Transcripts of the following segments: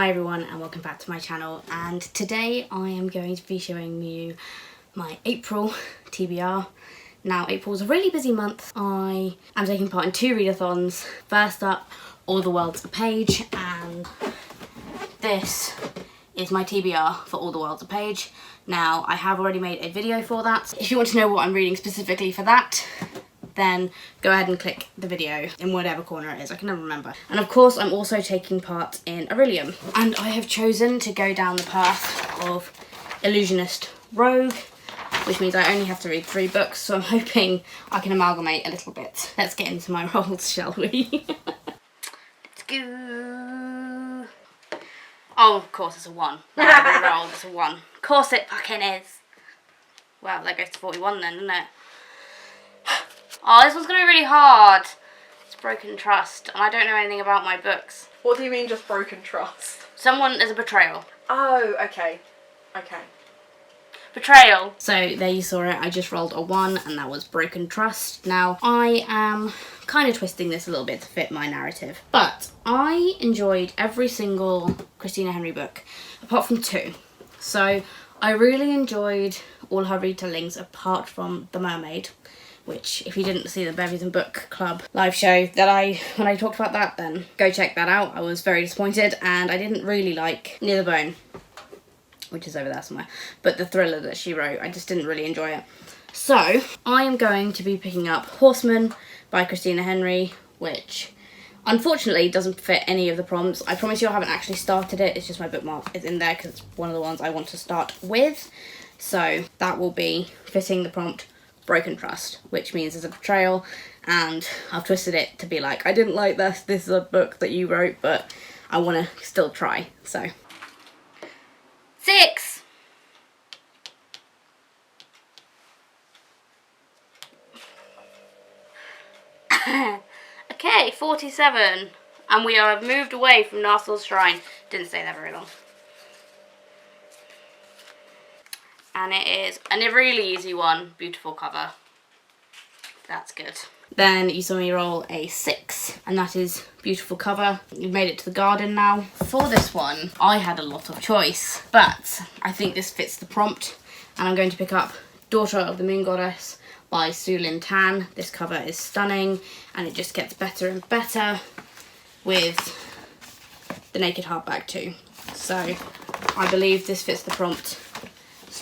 Hi everyone and welcome back to my channel, and today I am going to be showing you my April TBR. Now April's a really busy month. I am taking part in 2 readathons. First up, All the World's a Page, and this is my TBR for All the World's a Page. Now I have already made a video for that. If you want to know what I'm reading specifically for that, then go ahead and click the video in whatever corner it is, I can never remember. And of course I'm also taking part in Aurelium, and I have chosen to go down the path of Illusionist Rogue, which means I only have to read 3 books, so I'm hoping I can amalgamate a little bit. Let's get into my rolls, shall we? Let's go. Oh, of course it's a 1. I rolled, it's a 1. Of course it fucking is. Well, that goes to 41 then, doesn't it? Oh, this one's going to be really hard. It's Broken Trust, and I don't know anything about my books. What do you mean just broken trust? There's a betrayal. Oh, okay. Okay. Betrayal. So there you saw it. I just rolled a 1, and that was Broken Trust. Now, I am kind of twisting this a little bit to fit my narrative, but I enjoyed every single Christina Henry book, apart from 2. So I really enjoyed all her retellings, apart from The Mermaid, which, if you didn't see the Bevies and Book Club live show when I talked about that, then go check that out. I was very disappointed, and I didn't really like Near the Bone, which is over there somewhere, but the thriller that she wrote, I just didn't really enjoy it. So I am going to be picking up Horseman by Christina Henry, which unfortunately doesn't fit any of the prompts. I promise you I haven't actually started it, it's just my bookmark is in there because it's one of the ones I want to start with. So that will be fitting the prompt Broken Trust, which means there's a betrayal, and I've twisted it to be like, I didn't like this is a book that you wrote, but I want to still try. So 6. Okay, 47, and we have moved away from Narsil's Shrine. Didn't stay there very long. And it is a really easy one. Beautiful cover. That's good. Then you saw me roll a 6, and that is beautiful cover. You've made it to the garden now. For this one, I had a lot of choice, but I think this fits the prompt, and I'm going to pick up Daughter of the Moon Goddess by Su Lin Tan. This cover is stunning, and it just gets better and better with the naked hardback too. So I believe this fits the prompt.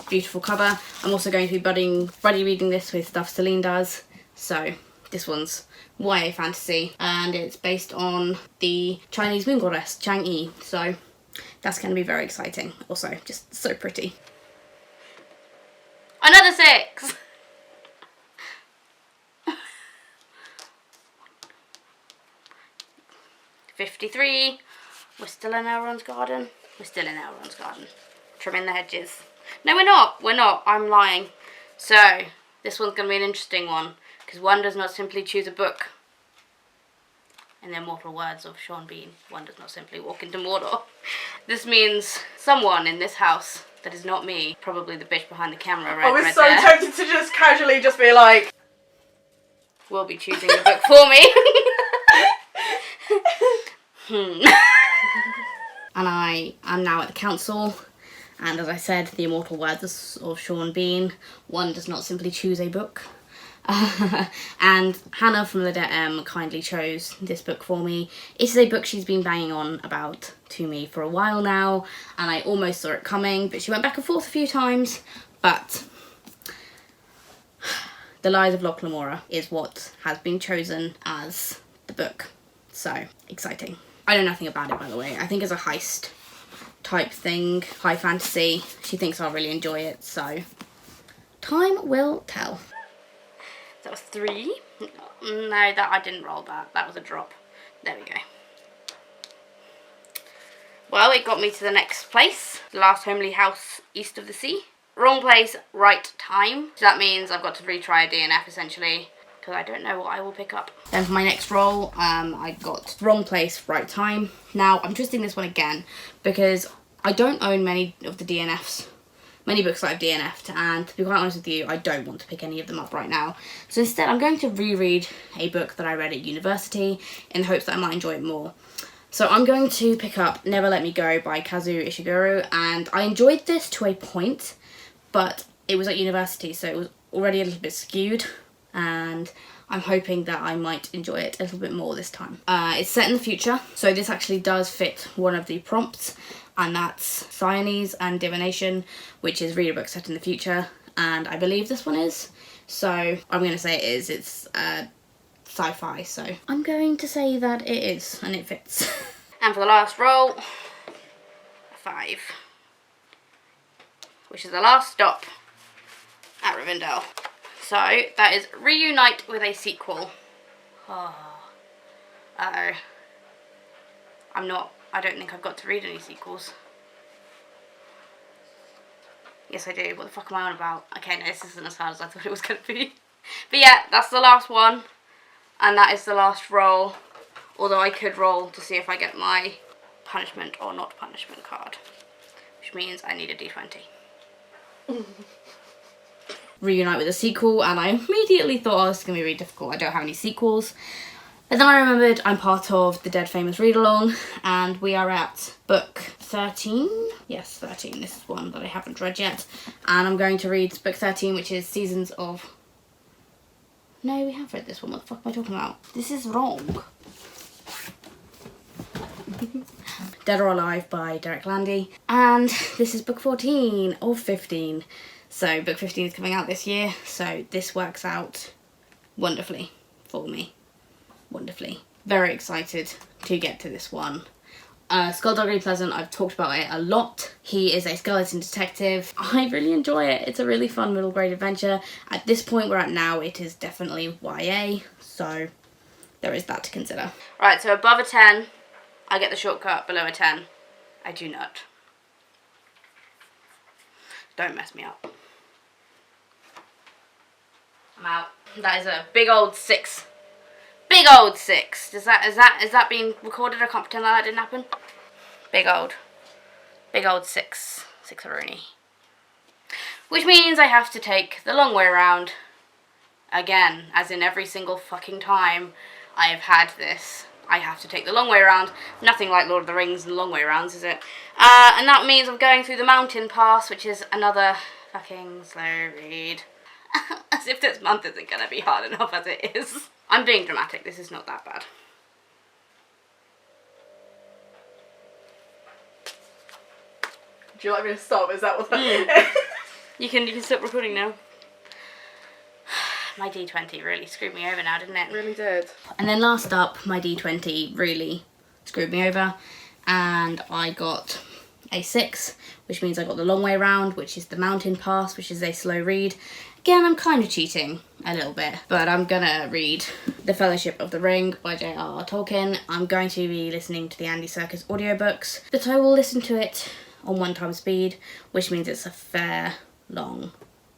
Beautiful cover. I'm also going to be buddy reading this with stuff Celine does. So this one's YA fantasy, and it's based on the Chinese moon goddess Chang'e. So that's going to be very exciting. Also, just so pretty. Another 6. $53. We're still in Elrond's garden. We're still in Elrond's garden. Trimming the hedges. No, we're not. I'm lying. So, this one's going to be an interesting one, because one does not simply choose a book. In the immortal words of Sean Bean, one does not simply walk into Mordor. This means someone in this house that is not me, probably the bitch behind the camera right, I was right so there, tempted to just casually just be like, will be choosing the book for me. And I am now at the council. And as I said, the immortal words of Sean Bean, one does not simply choose a book. And Hannah from Lydet M kindly chose this book for me. It is a book she's been banging on about to me for a while now, and I almost saw it coming, but she went back and forth a few times. But The Lies of Loch Lamora is what has been chosen as the book. So, exciting. I know nothing about it, by the way. I think it's a heist type thing, high fantasy. She thinks I'll really enjoy it, so time will tell. That was 3. No, that I didn't roll that. That was a drop. There we go. Well, it got me to the next place. The Last Homely House East of the Sea. Wrong place, right time. So that means I've got to retry a DNF essentially, because I don't know what I will pick up. Then for my next roll, I got Wrong Place, Right Time. Now, I'm twisting this one again, because I don't own many of the DNFs, many books that I've DNF'd, and to be quite honest with you, I don't want to pick any of them up right now. So instead, I'm going to reread a book that I read at university, in the hopes that I might enjoy it more. So I'm going to pick up Never Let Me Go by Kazuo Ishiguro, and I enjoyed this to a point, but it was at university, so it was already a little bit skewed, and I'm hoping that I might enjoy it a little bit more this time. It's set in the future, so this actually does fit one of the prompts, and that's Siamese and Divination, which is read a book set in the future, and I believe this one is. So I'm going to say it is. It's sci-fi, so I'm going to say that it is, and it fits. And for the last roll, a 5, which is the last stop at Rivendell. So that is Reunite with a Sequel. Oh. Uh-oh. I don't think I've got to read any sequels. Yes, I do. What the fuck am I on about? Okay, no, this isn't as hard as I thought it was going to be. But yeah, that's the last one. And that is the last roll. Although I could roll to see if I get my punishment or not punishment card. Which means I need a d20. Reunite with a sequel, and I immediately thought, oh, this is going to be really difficult. I don't have any sequels. But then I remembered I'm part of the Dead Famous Read Along, and we are at book 13. Yes, 13. This is one that I haven't read yet. And I'm going to read book 13, which is Seasons of... No, we have read this one. What the fuck am I talking about? This is wrong. Dead or Alive by Derek Landy. And this is book 14 of 15. So book 15 is coming out this year. So this works out wonderfully for me. Wonderfully. Very excited to get to this one. Skullduggery Pleasant, I've talked about it a lot. He is a skeleton detective. I really enjoy it. It's a really fun middle grade adventure. At this point we're at now, it is definitely YA, so there is that to consider. Right, so above a 10, I get the shortcut. Below a 10, I do not. Don't mess me up. I'm out. That is a big old 6. Big old 6. Is that being recorded? I can't pretend that didn't happen. Big old 6. 6-a-rooney. Which means I have to take the long way around. Again, as in every single fucking time I have had this, I have to take the long way around. Nothing like Lord of the Rings and long way rounds, is it? And that means I'm going through the mountain pass, which is another fucking slow read. As if this month isn't going to be hard enough as it is. I'm being dramatic, this is not that bad. Do you like me to stop? Is that what's happening? You can stop recording now. My D20 really screwed me over now, didn't it? Really did. And then last up, my D20 really screwed me over. And I got a 6, which means I got the long way round, which is the mountain pass, which is a slow read. Again, I'm kind of cheating a little bit, but I'm gonna read The Fellowship of the Ring by J.R.R. Tolkien. I'm going to be listening to the Andy Serkis audiobooks, but I will listen to it on 1x speed, which means it's a fair long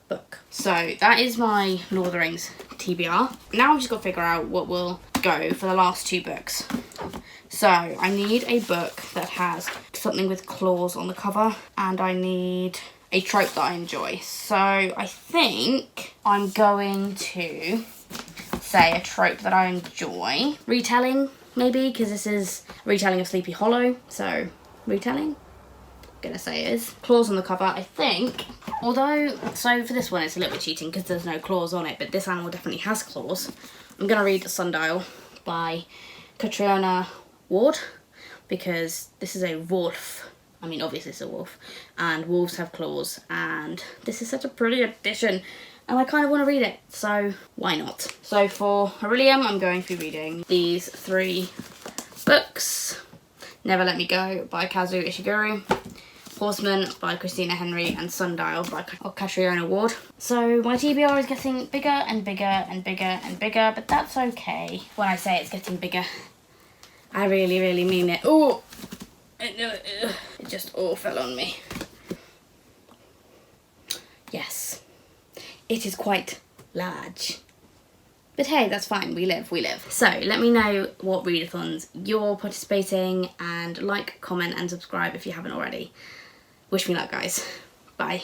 book. So that is my Lord of the Rings TBR. Now I've just got to figure out what will go for the last 2 books. So I need a book that has something with claws on the cover, and I need a trope that I enjoy. So I think I'm going to say a trope that I enjoy. Retelling, maybe, because this is retelling of Sleepy Hollow. So retelling, I'm gonna say it is. Claws on the cover, I think. Although, so for this one it's a little bit cheating because there's no claws on it, but this animal definitely has claws. I'm gonna read Sundial by Catriona Ward, because this is a wolf. I mean, obviously it's a wolf, and wolves have claws, and this is such a pretty addition, and I kind of want to read it, so why not? So for Aurelium, I'm going to be reading these 3 books. Never Let Me Go by Kazuo Ishiguro, Horseman by Christina Henry, and Sundial by Catriona Ward. So my TBR is getting bigger and bigger and bigger and bigger, but that's okay. When I say it's getting bigger, I really, really mean it. Ooh! It just all fell on me. Yes, it is quite large. But hey, that's fine, we live. So let me know what readathons you're participating, and like, comment and subscribe if you haven't already. Wish me luck, guys. Bye.